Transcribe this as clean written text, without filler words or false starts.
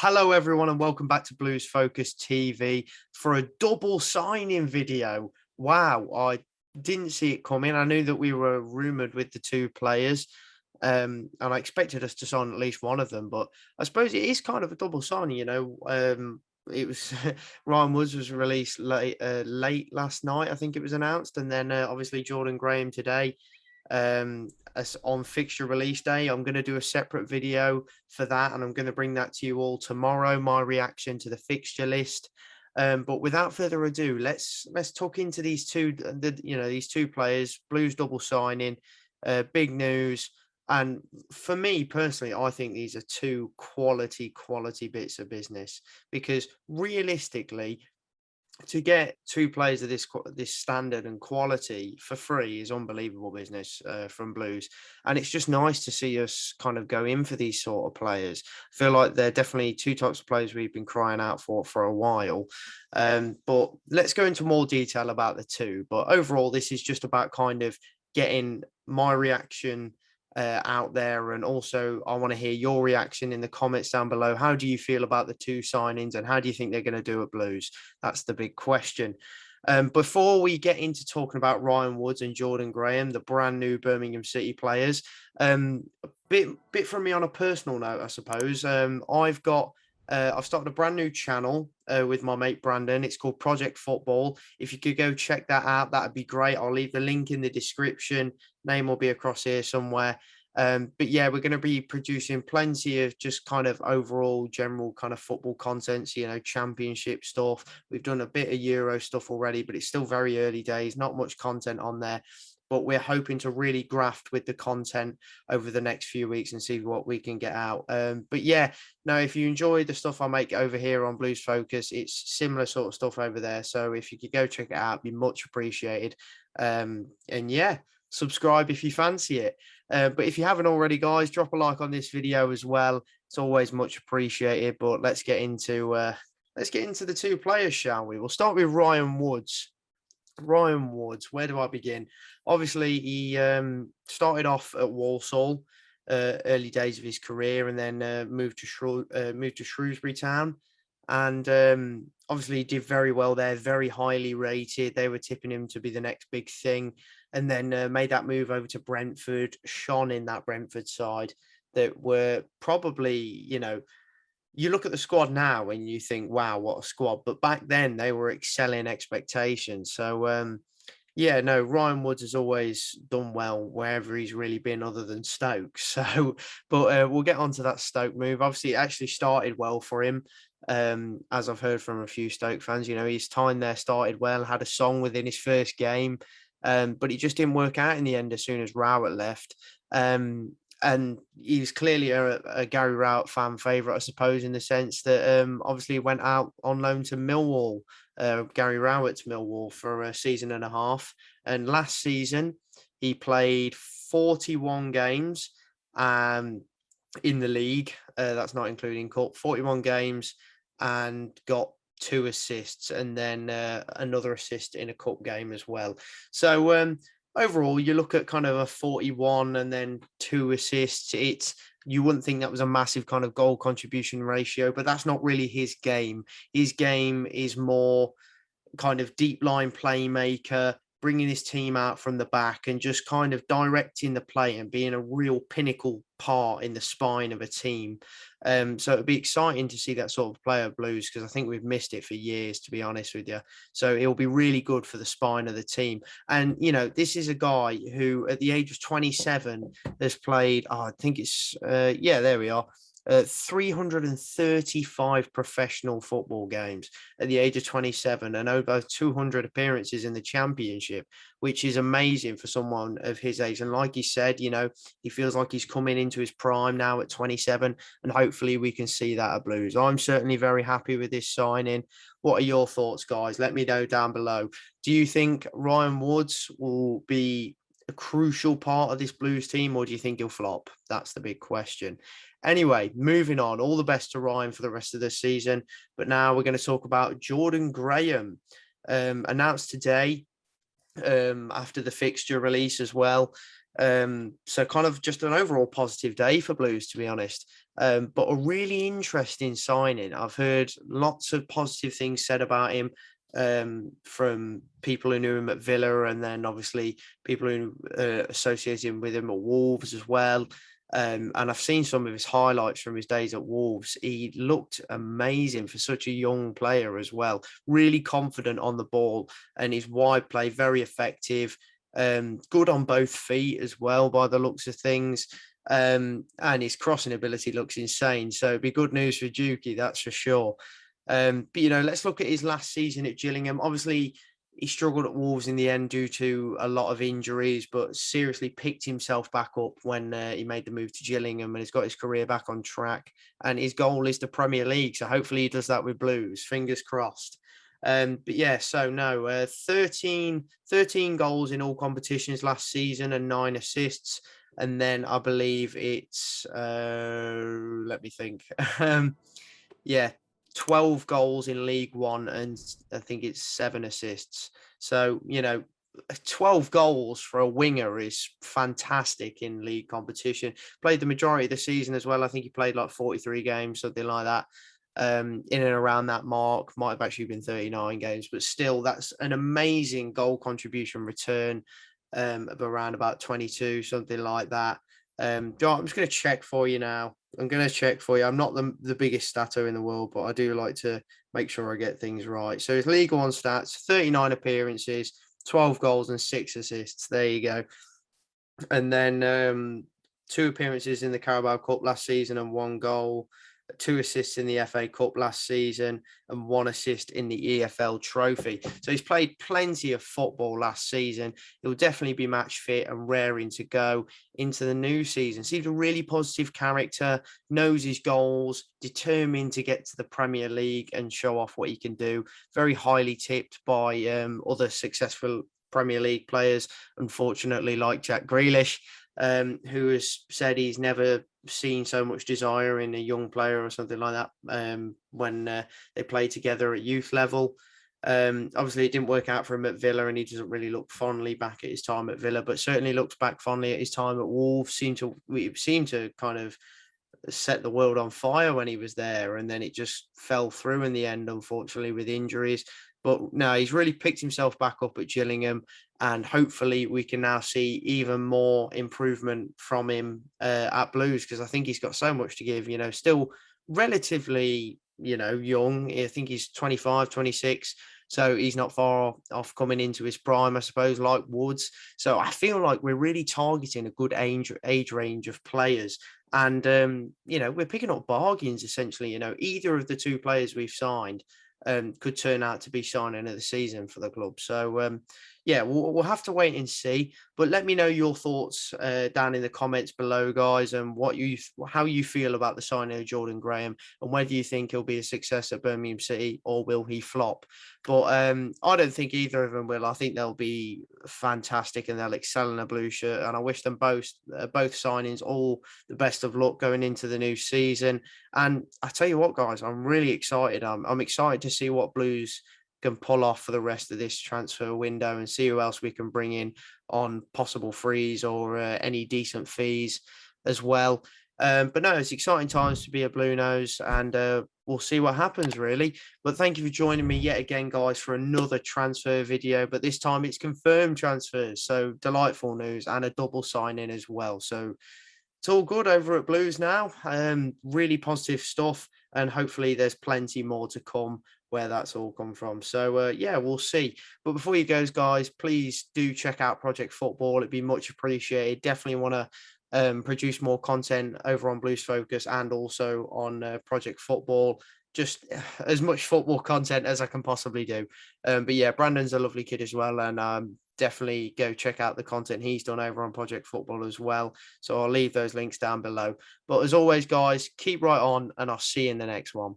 Hello, everyone, and welcome back to Blues Focus TV for a double signing video. Wow, I didn't see it coming. I knew that we were rumoured with the two players, and I expected us to sign at least one of them. But I suppose it is kind of a double signing. It was Ryan Woods was released late last night. I think it was announced, and then obviously Jordan Graham today as on fixture release day. I'm going to do a separate video for that, and I'm going to bring that to you all tomorrow, my reaction to the fixture list. But without further ado, let's talk into these these two players. Blues double signing, big news. And for me personally, I think these are two quality bits of business, because realistically, to get two players of this standard and quality for free is unbelievable business from Blues, and it's just nice to see us kind of go in for these sort of players. I feel like they're definitely two types of players we've been crying out for a while. But let's go into more detail about the two. But overall, this is just about kind of getting my reaction out there, and also I want to hear your reaction in the comments down below. How do you feel about the two signings, and how do you think they're going to do at Blues? That's the big question. Before we get into talking about Ryan Woods and Jordan Graham, the brand new Birmingham City players, a bit from me on a personal note, I suppose. I've started a brand new channel with my mate Brandon. It's called Project Football. If you could go check that out, that'd be great. I'll leave the link in the description. Name will be across here somewhere. But yeah, we're going to be producing plenty of just kind of overall general kind of football content, championship stuff. We've done a bit of Euro stuff already, but it's still very early days, not much content on there. But we're hoping to really graft with the content over the next few weeks and see what we can get out. But yeah, no, if you enjoy the stuff I make over here on Blues Focus, it's similar sort of stuff over there. So if you could go check it out, it'd be much appreciated. And yeah, subscribe if you fancy it. But if you haven't already, guys, drop a like on this video as well. It's always much appreciated. But let's get into the two players, shall we? We'll start with Ryan Woods. Ryan Woods, where do I begin? Obviously, he started off at Walsall, early days of his career, and then moved to Shrewsbury Town, and obviously he did very well there, very highly rated. They were tipping him to be the next big thing, and then made that move over to Brentford, shone in that Brentford side that were probably, you look at the squad now and you think, wow, what a squad. But back then they were excelling expectations. So, yeah, no, Ryan Woods has always done well wherever he's really been other than Stoke. So, but we'll get on to that Stoke move. Obviously, it actually started well for him. As I've heard from a few Stoke fans, his time there started well, had a song within his first game. But it just didn't work out in the end as soon as Rowett left. And he was clearly a Gary Rowett fan favourite, I suppose, in the sense that obviously he went out on loan to Millwall, Gary Rowett to Millwall for a season and a half. And last season, he played 41 games in the league. That's not including cup. 41 games and got 2 assists, and then another assist in a cup game as well. So overall, you look at kind of a 41 and then 2 assists. You wouldn't think that was a massive kind of goal contribution ratio, but that's not really his game. His game is more kind of deep line playmaker, bringing his team out from the back and just kind of directing the play and being a real pinnacle part in the spine of a team. So it'd be exciting to see that sort of player at Blues, because I think we've missed it for years, to be honest with you. So it'll be really good for the spine of the team. And, this is a guy who at the age of 27 has played, I think it's, there we are. 335 professional football games at the age of 27 and over 200 appearances in the championship, which is amazing for someone of his age. And like he said, he feels like he's coming into his prime now at 27, and hopefully we can see that at Blues. I'm certainly very happy with this signing. What are your thoughts, guys? Let me know down below. Do you think Ryan Woods will be a crucial part of this Blues team, or do you think he'll flop? That's the big question. Anyway, moving on. All the best to Ryan for the rest of the season. But now we're going to talk about Jordan Graham, announced today after the fixture release as well. So kind of just an overall positive day for Blues, to be honest. But a really interesting signing. I've heard lots of positive things said about him from people who knew him at Villa, and then obviously people who associated him with him at Wolves as well. And I've seen some of his highlights from his days at Wolves. He looked amazing for such a young player as well. Really confident on the ball, and his wide play very effective. Good on both feet as well, by the looks of things. And his crossing ability looks insane. So it'd be good news for Dukey, that's for sure. But let's look at his last season at Gillingham. Obviously, he struggled at Wolves in the end due to a lot of injuries, but seriously picked himself back up when he made the move to Gillingham, and he's got his career back on track. And his goal is the Premier League. So hopefully he does that with Blues. Fingers crossed. But yeah, so no, 13 goals in all competitions last season and 9 assists. And then I believe it's, let me think. Yeah, 12 goals in League One, and I think it's 7 assists. So, 12 goals for a winger is fantastic in league competition. Played the majority of the season as well. I think he played like 43 games, something like that. In and around that mark, might have actually been 39 games, but still, that's an amazing goal contribution return of around about 22, something like that. John, I'm just going to check for you now. I'm going to check for you. I'm not the biggest statter in the world, but I do like to make sure I get things right. So his League One stats, 39 appearances, 12 goals and 6 assists. There you go. And then 2 appearances in the Carabao Cup last season and 1 goal, 2 assists in the FA Cup last season, and 1 assist in the EFL Trophy. So he's played plenty of football last season. He'll definitely be match fit and raring to go into the new season. Seems a really positive character, knows his goals, determined to get to the Premier League and show off what he can do. Very highly tipped by other successful Premier League players, unfortunately, like Jack Grealish, who has said he's never seen so much desire in a young player or something like that when they play together at youth level. Obviously, it didn't work out for him at Villa, and he doesn't really look fondly back at his time at Villa, but certainly looks back fondly at his time at Wolves. We seemed to kind of set the world on fire when he was there, and then it just fell through in the end, unfortunately, with injuries. But no, he's really picked himself back up at Gillingham, and hopefully we can now see even more improvement from him at Blues, because I think he's got so much to give. Still relatively young. I think he's 25, 26. So he's not far off coming into his prime, I suppose, like Woods. So I feel like we're really targeting a good age range of players. And, we're picking up bargains, essentially. Either of the two players we've signed could turn out to be signing of the season for the club. So, yeah, we'll have to wait and see. But let me know your thoughts down in the comments below, guys, and how you feel about the signing of Jordan Graham, and whether you think he'll be a success at Birmingham City or will he flop. But I don't think either of them will. I think they'll be fantastic and they'll excel in a blue shirt. And I wish them both signings all the best of luck going into the new season. And I tell you what, guys, I'm really excited. I'm excited to see what Blues can pull off for the rest of this transfer window and see who else we can bring in on possible frees or any decent fees as well. But no, it's exciting times to be a Blue Nose, and we'll see what happens, really. But thank you for joining me yet again, guys, for another transfer video. But this time it's confirmed transfers, so delightful news, and a double sign-in as well. So it's all good over at Blues now. Really positive stuff, and hopefully there's plenty more to come where that's all come from. So yeah, we'll see. But before you go, guys, please do check out Project Football. It'd be much appreciated. Definitely want to produce more content over on Blues Focus and also on Project Football. Just as much football content as I can possibly do. But yeah, Brandon's a lovely kid as well, and definitely go check out the content he's done over on Project Football as well. So I'll leave those links down below. But as always, guys, keep right on, and I'll see you in the next one.